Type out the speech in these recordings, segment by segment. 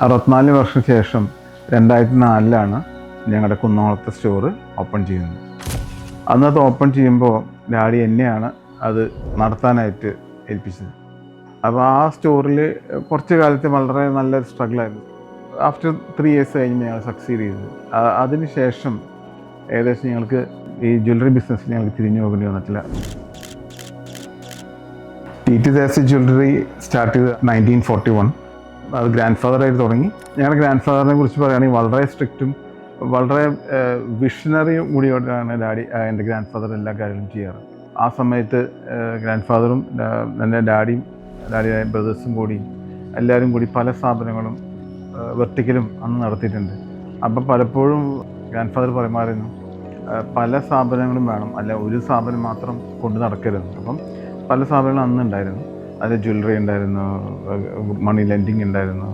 64 വർഷം ശേഷം 2004 ഞങ്ങളുടെ കുന്നോളത്തെ സ്റ്റോറ് ഓപ്പൺ ചെയ്യുന്നത്. അന്നത് ഓപ്പൺ ചെയ്യുമ്പോൾ ഡാഡി എന്നെയാണ് അത് നടത്താനായിട്ട് ഏൽപ്പിച്ചത്. അപ്പോൾ ആ സ്റ്റോറിൽ കുറച്ച് കാലത്ത് വളരെ നല്ലൊരു സ്ട്രഗിളായിരുന്നു. ആഫ്റ്റർ 3 years കഴിഞ്ഞ് ഞങ്ങൾ സക്സീഡ് ചെയ്തു. അതിന് ശേഷം ഏകദേശം ഞങ്ങൾക്ക് ഈ ജ്വല്ലറി ബിസിനസ്സിൽ ഞങ്ങൾക്ക് തിരിഞ്ഞു പോകേണ്ടി വന്നിട്ടില്ല. ടി ജ്വല്ലറി സ്റ്റാർട്ട് ചെയ്ത് 1941. അത് ഗ്രാൻഡ് ഫാദറായിട്ട് തുടങ്ങി. ഞങ്ങളുടെ ഗ്രാൻഡ് ഫാദറിനെ കുറിച്ച് പറയുകയാണെങ്കിൽ വളരെ സ്ട്രിക്റ്റും വളരെ വിഷണറിയും കൂടിയോടാണ് ഡാഡി എൻ്റെ ഗ്രാൻഡ് ഫാദർ എല്ലാ കാര്യങ്ങളും ചെയ്യാറ്. ആ സമയത്ത് ഗ്രാൻഡ് ഫാദറും എൻ്റെ ഡാഡിയുടെ ബ്രദേഴ്സും കൂടി എല്ലാവരും കൂടി പല സ്ഥാപനങ്ങളും വെർട്ടിക്കലും അന്ന് നടത്തിയിട്ടുണ്ട്. അപ്പം പലപ്പോഴും ഗ്രാൻഡ് ഫാദർ പറയുമായിരുന്നു പല സ്ഥാപനങ്ങളും വേണം, അല്ല ഒരു സ്ഥാപനം മാത്രം കൊണ്ട് നടക്കരുത്. അപ്പം പല സ്ഥാപനങ്ങളും അന്ന് ഉണ്ടായിരുന്നു. അതിൽ ജ്വല്ലറി ഉണ്ടായിരുന്നു, മണി ലെൻഡിങ് ഉണ്ടായിരുന്നു,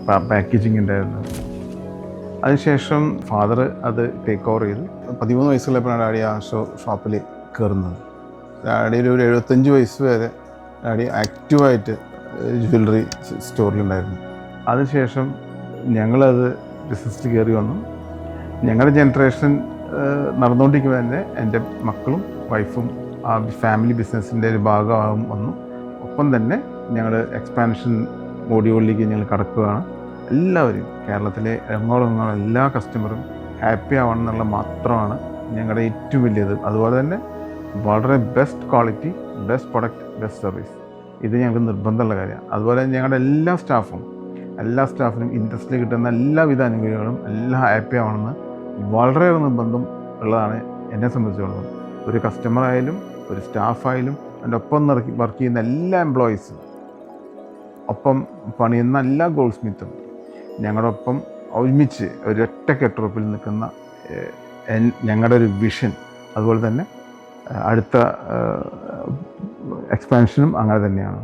പാക്കേജിങ് ഉണ്ടായിരുന്നു. അതിനുശേഷം ഫാദർ അത് ടേക്ക് ഓവർ ചെയ്തു. 13 വയസ്സുള്ളപ്പോഴാണ് ഡാഡി ആ ഷോപ്പിൽ കയറുന്നത്. ഡാഡിയിൽ ഒരു 75 വയസ്സ് വരെ ഡാഡി ആക്റ്റീവായിട്ട് ജ്വല്ലറി സ്റ്റോറിലുണ്ടായിരുന്നു. അതിനുശേഷം ഞങ്ങളത് ബിസിനസ്സിൽ കയറി വന്നു. ഞങ്ങളുടെ ജനറേഷൻ നടന്നുകൊണ്ടിരിക്കുമ്പോൾ തന്നെ എൻ്റെ മക്കളും വൈഫും ആ ഫാമിലി ബിസിനസ്സിൻ്റെ ഒരു ഭാഗമാകും വന്നു. ഒപ്പം തന്നെ ഞങ്ങൾ എക്സ്പാൻഷൻ മോഡ്യൂളിലേക്ക് ഞങ്ങൾ കടക്കുകയാണ്. എല്ലാവരും കേരളത്തിലെ എങ്ങോളം എല്ലാ കസ്റ്റമറും ഹാപ്പി ആവണം എന്നുള്ള മാത്രമാണ് ഞങ്ങളുടെ ഏറ്റവും വലിയത്. അതുപോലെ തന്നെ വളരെ best quality, best product, best service, ഇത് ഞങ്ങൾക്ക് നിർബന്ധമുള്ള കാര്യമാണ്. അതുപോലെ ഞങ്ങളുടെ എല്ലാ സ്റ്റാഫിനും ഇൻഡസ്ട്രിയിൽ കിട്ടുന്ന എല്ലാവിധ അനുകൂലങ്ങളും എല്ലാം ഹാപ്പി ആവണമെന്ന് വളരെ നിർബന്ധം ഉള്ളതാണ് എന്നെ സംബന്ധിച്ചിടത്തോളം. ഒരു കസ്റ്റമറായാലും ഒരു സ്റ്റാഫായാലും എൻ്റെ ഒപ്പം വർക്ക് ചെയ്യുന്ന എല്ലാ എംപ്ലോയീസും, ഒപ്പം പണിയുന്ന എല്ലാ ഗോൾഡ് സ്മിത്തും ഞങ്ങളുടെ ഒപ്പം ഒരുമിച്ച് ഒരൊറ്റ കെട്ടുറപ്പിൽ നിൽക്കുന്ന ഞങ്ങളുടെ ഒരു വിഷൻ, അതുപോലെ തന്നെ അടുത്ത എക്സ്പാൻഷനും അങ്ങനെ തന്നെയാണ്.